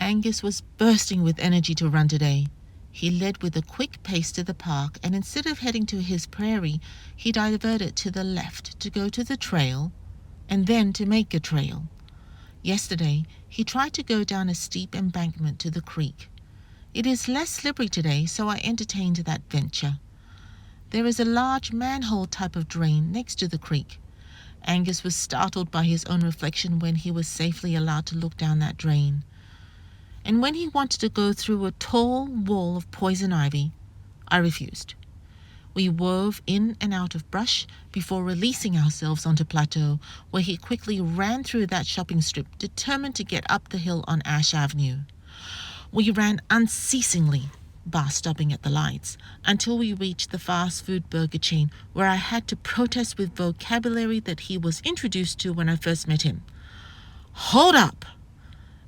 Angus was bursting with energy to run today. He led with a quick pace to the park, and instead of heading to his prairie, he diverted to the left to go to the trail and then to make a trail. Yesterday, he tried to go down a steep embankment to the creek. It is less slippery today, so I entertained that venture. There is a large manhole type of drain next to the creek. Angus was startled by his own reflection when he was safely allowed to look down that drain. And when he wanted to go through a tall wall of poison ivy, I refused. We wove in and out of brush before releasing ourselves onto plateau, where he quickly ran through that shopping strip, determined to get up the hill on Ash Avenue. We ran unceasingly, bar stopping at the lights, until we reached the fast food burger chain, where I had to protest with vocabulary that he was introduced to when I first met him. Hold up!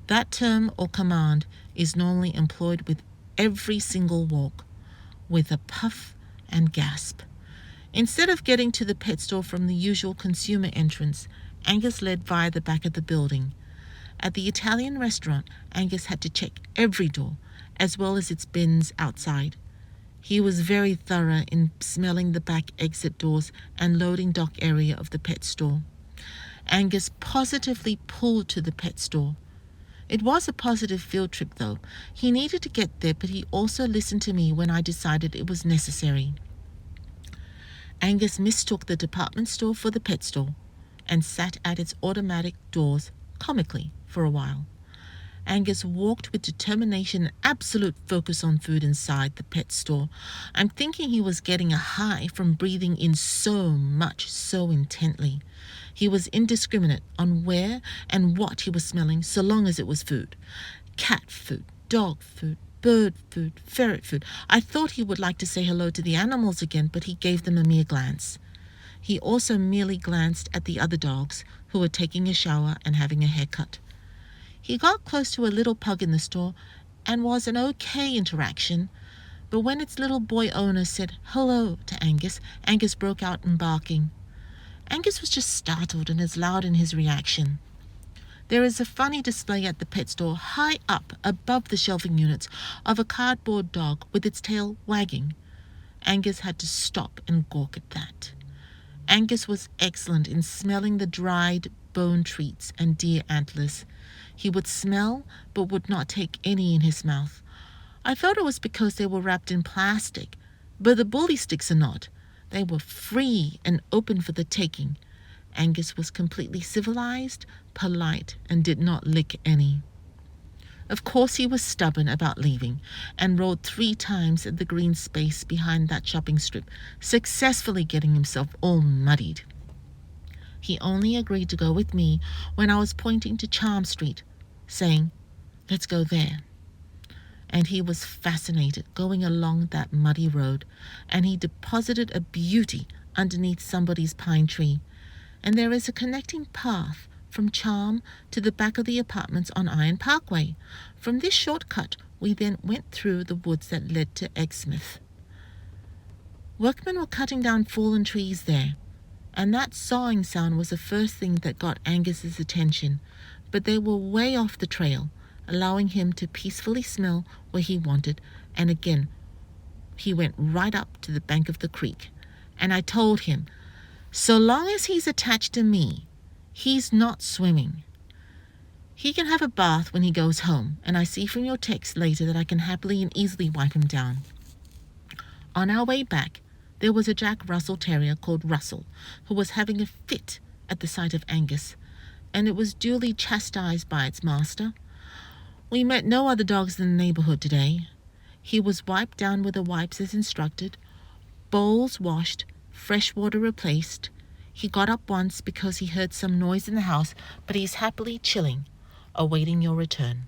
That term or command is normally employed with every single walk, with a puff and gasp. Instead of getting to the pet store from the usual consumer entrance, Angus led via the back of the building. At the Italian restaurant, Angus had to check every door, as well as its bins outside. He was very thorough in smelling the back exit doors and loading dock area of the pet store. Angus positively pulled to the pet store. It was a positive field trip, though. He needed to get there, but he also listened to me when I decided it was necessary. Angus mistook the department store for the pet store and sat at its automatic doors comically for a while. Angus walked with determination and absolute focus on food inside the pet store. I'm thinking he was getting a high from breathing in so much, so intently. He was indiscriminate on where and what he was smelling, so long as it was food. Cat food, dog food, bird food, ferret food. I thought he would like to say hello to the animals again, but he gave them a mere glance. He also merely glanced at the other dogs, who were taking a shower and having a haircut. He got close to a little pug in the store and was an okay interaction, but when its little boy owner said hello to Angus, Angus broke out in barking. Angus was just startled and as loud in his reaction. There is a funny display at the pet store high up above the shelving units of a cardboard dog with its tail wagging. Angus had to stop and gawk at that. Angus was excellent in smelling the dried bone treats and deer antlers. He would smell but would not take any in his mouth. I thought it was because they were wrapped in plastic, but the bully sticks are not. They were free and open for the taking. Angus was completely civilized, polite, and did not lick any. Of course he was stubborn about leaving, and rolled 3 times at the green space behind that shopping strip, successfully getting himself all muddied. He only agreed to go with me when I was pointing to Charm Street, saying, "Let's go there." And he was fascinated going along that muddy road, and he deposited a beauty underneath somebody's pine tree. And there is a connecting path from Charm to the back of the apartments on Iron Parkway. From this shortcut, we then went through the woods that led to Exmouth. Workmen were cutting down fallen trees there, and that sawing sound was the first thing that got Angus's attention, but they were way off the trail, allowing him to peacefully smell where he wanted, and again he went right up to the bank of the creek. And I told him, so long as he's attached to me, he's not swimming. He can have a bath when he goes home, and I see from your text later that I can happily and easily wipe him down. On our way back, there was a Jack Russell Terrier called Russell, who was having a fit at the sight of Angus, and it was duly chastised by its master. We met no other dogs in the neighborhood today. He was wiped down with the wipes as instructed, bowls washed, fresh water replaced. He got up once because he heard some noise in the house, but he's happily chilling, awaiting your return.